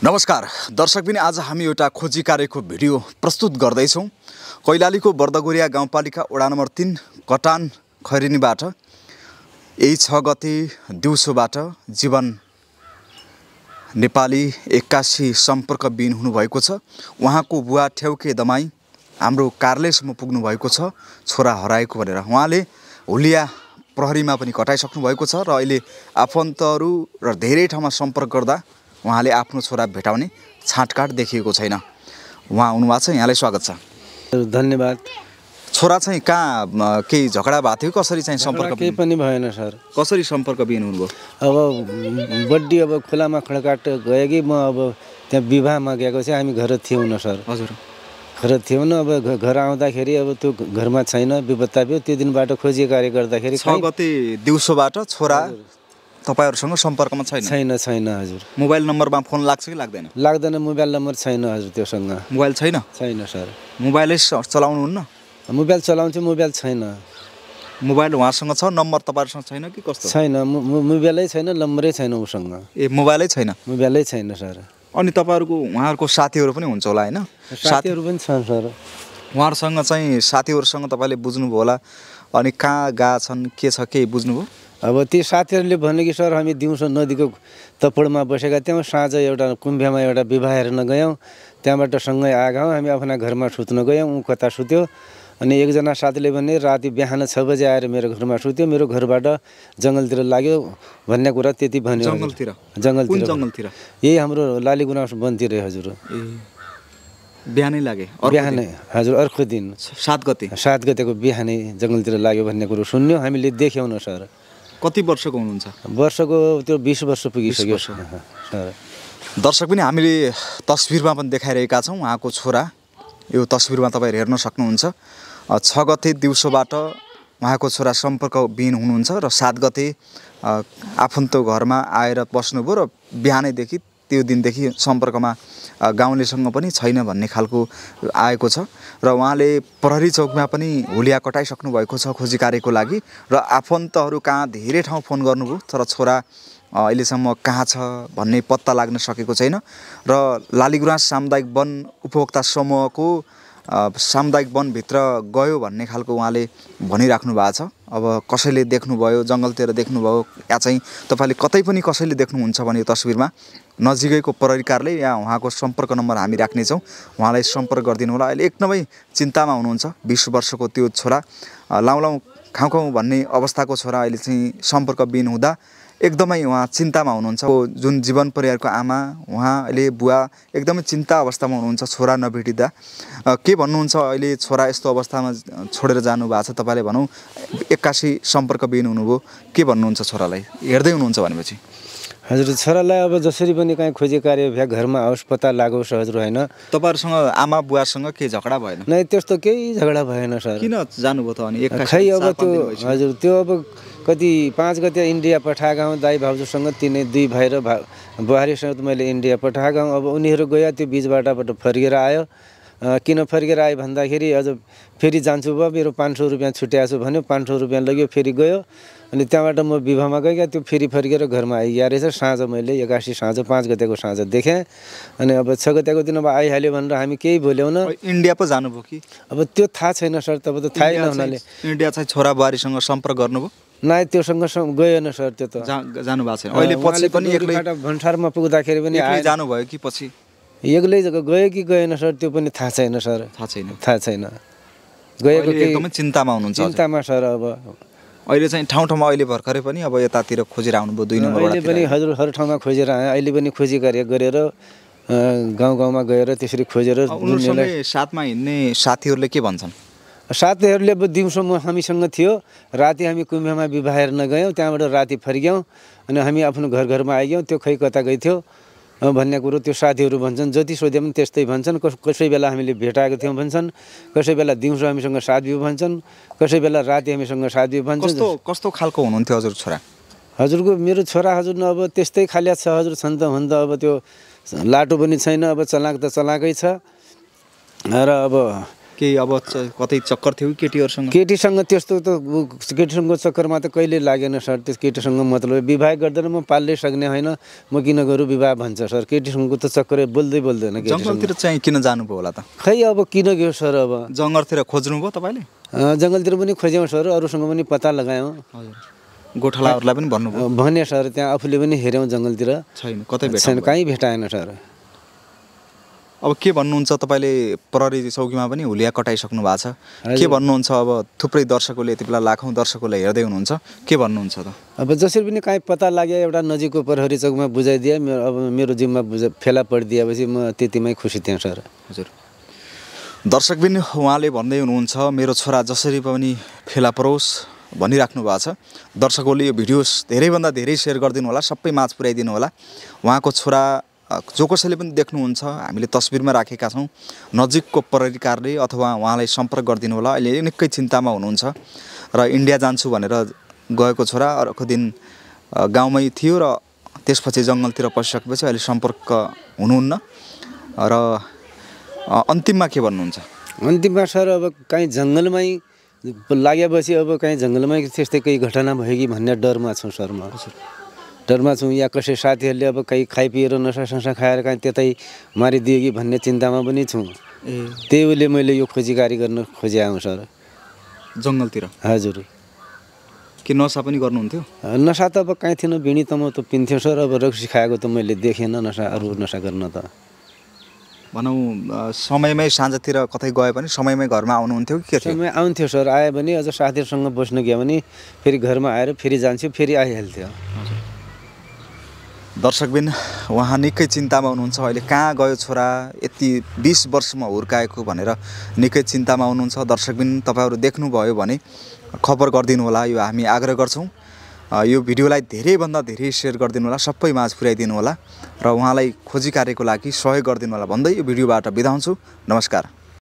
नमस्कार दर्शक पनि आज हामी एउटा खोजी कार्यको भिडियो प्रस्तुत गर्दैछौँ। कैलालीको बर्दगोरिया गाउँपालिका वडा नम्बर 3 कटान खैरेनीबाट यही 6 गते दिउँसोबाट जीवन नेपाली 81 सम्पर्कविहीन हुनुभएको छ। उहाँको बुवा ठेउके दमाई हाम्रो कार्यालयसम्म पुग्नु भएको छ छोरा हराएको भनेर। उहाँले हुलिया प्रहरीमा पनि कटाइसक्नु भएको छ र अहिले आफन्तहरू र धेरै ठाउँमा सम्पर्क गर्दा उहाँले आफ्नो छोरा भेटाउने छाँटकाट देखिएको छैन। उहाँ हुनुभएको छ, यहाँलाई स्वागत छ। धन्यवाद। छोरा चाहिँ कहाँ केही झगडा भएको थियो, कसरी चाहिँ सम्पर्क? केही पनि भएन सर। कसरी सम्पर्कविहीन हुनुभयो? अब बड्डी अब खोलामा खडकाट गयो कि म अब त्यहाँ विवाहमा गएको चाहिँ हामी घर थियौँ न सर। हजुर घर थियौँ न। अब घर आउँदाखेरि अब त्यो घरमा छैन, विपत्ता भयो। त्यो दिनबाट खोजी कार्य गर्दाखेरि 6 गते दिउँसोबाट छोरा तपाईहरुसँग सम्पर्कमा छैन? छैन हजुर। मोबाइल नम्बरमा फोन लाग्छ कि लाग्दैन? लाग्दैन, मोबाइल नम्बर छैन हजुर त्योसँग। मोबाइल छैन? छैन सर। मोबाइलै चलाउनुहुन्न? मोबाइल चलाउँछु, मोबाइल छैन। मोबाइल उहाँसँग छ, नम्बर तपाईहरुसँग छैन कि कस्तो? छैन, मोबाइलै छैन, नम्बरै छैन उसँग। ए मोबाइलै छैन? मोबाइलै छैन सर। अनि तपाईहरुको उहाँहरुको साथीहरु पनि हुन्छ होला हैन? साथीहरु पनि छन् सर। उहाँहरुसँग चाहिँ साथीहरुसँग तपाईले बुझ्नुभयो होला, अनि कहाँ गए छन् के छ केही बुझ्नुभयो? अब ती साथीहरूले भने कि सर हामी दिउँसो नदीको तपडमा बसेका थियौँ, साँझ एउटा कुम्भ्यामा एउटा विवाह हेर्न गयौँ, त्यहाँबाट सँगै आगयौँ, हामी आफ्ना घरमा सुत्न गयौँ। ऊ कता सुत्यो, अनि एकजना साथीले भने राति बिहान 6 बजे आएर मेरो घरमा सुत्यो, मेरो घरबाट जङ्गलतिर लाग्यो भन्ने कुरा त्यति भन्यो। जङ्गलतिर यही हाम्रो लालीगुराँस वनतिर हजुर। बिहानै लागे? बिहानै हजुर, अर्को दिन 7 गतेको बिहानै जङ्गलतिर लाग्यो भन्ने कुरो सुन्यो, हामीले देख्यौँ न सर। कति वर्षको हुनुहुन्छ? वर्षको त्यो 20 वर्ष पुगिसक्यो सर। दर्शक पनि हामीले तस्बिरमा पनि देखाइरहेका छौँ उहाँको छोरा। यो तस्बिरमा तपाईहरु हेर्न सक्नुहुन्छ। 6 गते दिउँसोबाट उहाँको छोरा सम्पर्कविहीन हुनुहुन्छ र 7 गते आफन्त घरमा आएर बस्नुभयो र बिहानैदेखि त्यो दिनदेखि सम्पर्कमा गाउँलेसँग पनि छैन भन्ने खालको आएको छ। र उहाँले प्रहरी चौकमा पनि हुलिया कटाइसक्नु भएको छ खोजी कार्यको लागि, र आफन्तहरू कहाँ धेरै ठाउँ फोन गर्नुभयो तर छोरा अहिलेसम्म कहाँ छ भन्ने पत्ता लाग्न सकेको छैन। र लालीगुराँस सामुदायिक वन उपभोक्ता समूहको सामुदायिक वनभित्र गयो भन्ने खालको उहाँले भनिराख्नु भएको छ। अब कसैले देख्नुभयो, जङ्गलतिर देख्नुभयो या चाहिँ तपाईले कतै पनि कसैले देख्नुहुन्छ भने यो तस्बिरमा नजिकैको प्रहरी कार्यालय या उहाँको सम्पर्क नम्बर हामी राख्नेछौँ, उहाँलाई सम्पर्क गरिदिनु होला। अहिले एकदमै चिन्तामा हुनुहुन्छ। 20 वर्षको त्यो छोरा लाउलाउ खाउँ भन्ने अवस्थाको छोरा अहिले चाहिँ सम्पर्कविहीन हुँदा एकदमै उहाँ चिन्तामा हुनुहुन्छ। जुन जीवन परिवारको आमा, उहाँ अहिले बुवा एकदमै चिन्ता अवस्थामा हुनुहुन्छ छोरा नभेटिँदा। के भन्नुहुन्छ अहिले छोरा यस्तो अवस्थामा छोडेर जानु भएको छ, तपाईले भनौँ 81 सम्पर्कविहीन हुनुभयो, के भन्नुहुन्छ छोरालाई हेर्दै हुनुहुन्छ भनेपछि? हजुर, छोरालाई अब जसरी पनि कहीँ खोजी कार्य भए घरमा आओस्, पत्ता लागोस् हजुर। होइन तपाईहरुसँग आमा बुवासँग के झगडा भएन? नै, त्यस्तो केही झगडा भएन सर। किन जानुभयो त अनि? खै अब त्यो हजुर, त्यो अब कति 5 गते इन्डिया पठाएका हौँ दाइ भाउजूसँग, तिनै 2 भाइ र बुहारीसँग मैले इन्डिया पठाएका हौँ। अब उनीहरू गयो, त्यो बिचबाटबाट फर्केर आयो। किन फर्केर आयो भन्दाखेरि अझ फेरि जान्छु भयो, मेरो 500 रुपियाँ छुट्याएको छु भन्यो, 500 रुपियाँ लग्यो, फेरि गयो। अनि त्यहाँबाट म विवाहमा गएँ, त्यो फेरि फर्केर घरमा आइया रहेछ। साँझ मैले 81 साँझ 5 गतेको साँझ देखेँ। अनि अब 6 गतेको दिन अब आइहाल्यो भनेर हामी केही बोल्यौँ न। इन्डिया पो जानुभयो कि? अब त्यो थाहा छैन सर, तब त थाहै नहुनाले। इन्डिया चाहिँ छोरा बुहारीसँग सम्पर्क गर्नुभयो? नाइ, त्योसँग गएन सर। त्यो त जानु भएको छैन। अहिले पछि पनि एक्लै भन्सारमा पुग्दाखेरि पनि जानुभयो कि पछि एक्लै गयो कि गएन सर, त्यो पनि थाहा छैन सर। थाहा छैन गएको कि। एकदमै चिन्तामा हुनुहुन्छ? चिन्तामा सर। अब अहिले चाहिँ ठाउँ ठाउँमा अहिले भर्खरै पनि अब यतातिर खोजेर आउनुभयो 2 नम्बर अहिले पनि हजुर, हर ठाउँमा खोजेर आएँ। अहिले पनि खोजी कार्य गरेर गाउँमा गएर त्यसरी खोजेर। उनीहरुसँग साथमा हिँड्ने साथीहरूले के भन्छन्? साथीहरूले अब दिउँसो हामीसँग थियो, राति हामी कुम्भ्यामा विवाह हेर्न गयौँ, त्यहाँबाट राति फर्क्यौँ। अनि हामी आफ्नो घरमा आइगयौँ। त्यो खै कता गइथ्यो भन्ने कुरो त्यो साथीहरू भन्छन्। जति सोधे पनि त्यस्तै भन्छन्। कसै बेला हामीले भेटाएको थियौँ भन्छन्, कसै बेला दिउँसो हामीसँग साथ बिउ भन्छन्, कसै बेला राति हामीसँग साथ बिउ भन्छन्। कस्तो खालको हुनुहुन्थ्यो हजुर छोरा? हजुरको मेरो छोरा हजुर न अब त्यस्तै खालिया छ हजुर। छन् त हुन त अब त्यो लाटो पनि छैन, अब चलाक त चलाकै छ। र अब केही अब कतै चक्कर थियो केटीहरूसँग? केटीसँग त्यस्तो त केटीसँग चक्करमा त कहिले लागेन सर। त्यस केटीसँग मतलब विवाह गर्दैन म पाल्नै सक्ने होइन म किन गरौँ विवाह भन्छ सर। केटीसँग त चक्कर बोल्दैन केटीसँग। जङ्गलतिर चाहिँ किन जानुभयो होला त? खै अब किन गयो सर। अब जङ्गलतिर खोज्नुभयो तपाईँले? जङ्गलतिर पनि खोज्यौँ सर, अरूसँग पनि पत्ता लगायौँ। हजुर, गोठालाहरूलाई पनि भन्नुभयो? भने सर, त्यहाँ आफूले पनि हेऱ्यौँ जङ्गलतिर, छैन, कतै छैन, कहीँ भेटाएन सर। अब के भन्नुहुन्छ तपाईँले? प्रहरी चौकीमा पनि हुलिया कटाइसक्नु भएको छ, के भन्नुहुन्छ? अब थुप्रै दर्शकहरूले यति बेला लाखौँ दर्शकहरूले हेर्दै हुनुहुन्छ, के भन्नुहुन्छ त? अब जसरी पनि कहीँ पत्ता लाग्यो एउटा नजिकको प्रहरी चौकमा बुझाइदिए, अब मेरो जिम्मा फेला परिदिएपछि म त्यतिमै खुसी थिएँ सर। हजुर, दर्शकबिन उहाँले भन्दै हुनुहुन्छ मेरो छोरा जसरी पनि फेला परोस् भनिराख्नु भएको छ। दर्शकहरूले यो भिडियो धेरैभन्दा धेरै सेयर गरिदिनु होला, सबै माझ पुर्याइदिनु होला। उहाँको छोरा जो कसैले पनि देख्नुहुन्छ हामीले तस्बिरमा राखेका छौँ, नजिकको प्रहरी कार्यालय अथवा उहाँलाई सम्पर्क गरिदिनु होला। अहिले निकै चिन्तामा हुनुहुन्छ र इन्डिया जान्छु भनेर गएको छोरा अर्को दिन गाउँमै थियो र त्यसपछि जङ्गलतिर पसिसकेपछि अहिले सम्पर्क हुनुहुन्न र अन्तिममा के भन्नुहुन्छ? अन्तिममा सर अब कहीँ जङ्गलमै लागेपछि अब कहीँ जङ्गलमै त्यस्तै केही घटना भयो कि भन्ने डरमा छौँ सर म। डरमा छौँ, या कसै साथीहरूले अब कहीँ खाइपिएर नसासंसा खाएर कहीँ त्यतै मारिदियो कि भन्ने चिन्तामा पनि छौँ। त्यही उसले मैले यो खोजीकारी गर्न खोजेँ सर जङ्गलतिर। हजुर, के नसा पनि गर्नुहुन्थ्यो? नसा त अब कहीँ थिएन, बिँडी त म त पिन्थ्यो सर। अब रक्सी खाएको त मैले देखेन नसा, अरू नसा गर्न त। भनौँ समयमै साँझतिर कतै गए पनि समयमै घरमा आउनुहुन्थ्यो कि के थियो? समय आउँथ्यो सर, आयो भने अझ साथीहरूसँग बस्न गयो भने फेरि घरमा आएर फेरि जान्थ्यो, फेरि आइहाल्थ्यो। दर्शकबिन उहाँ निकै चिन्तामा हुनुहुन्छ। अहिले कहाँ गयो छोरा, यति 20 वर्षमा हुर्काएको भनेर निकै चिन्तामा हुनुहुन्छ। दर्शकबिन तपाईँहरू देख्नुभयो भने खबर गरिदिनु होला, यो हामी आग्रह गर्छौँ। यो भिडियोलाई धेरैभन्दा धेरै सेयर गरिदिनु होला, सबै माझ पुर्याइदिनु होला र उहाँलाई खोजी कार्यको लागि सहयोग गरिदिनु होला भन्दै यो भिडियोबाट बिदा हुन्छु। नमस्कार।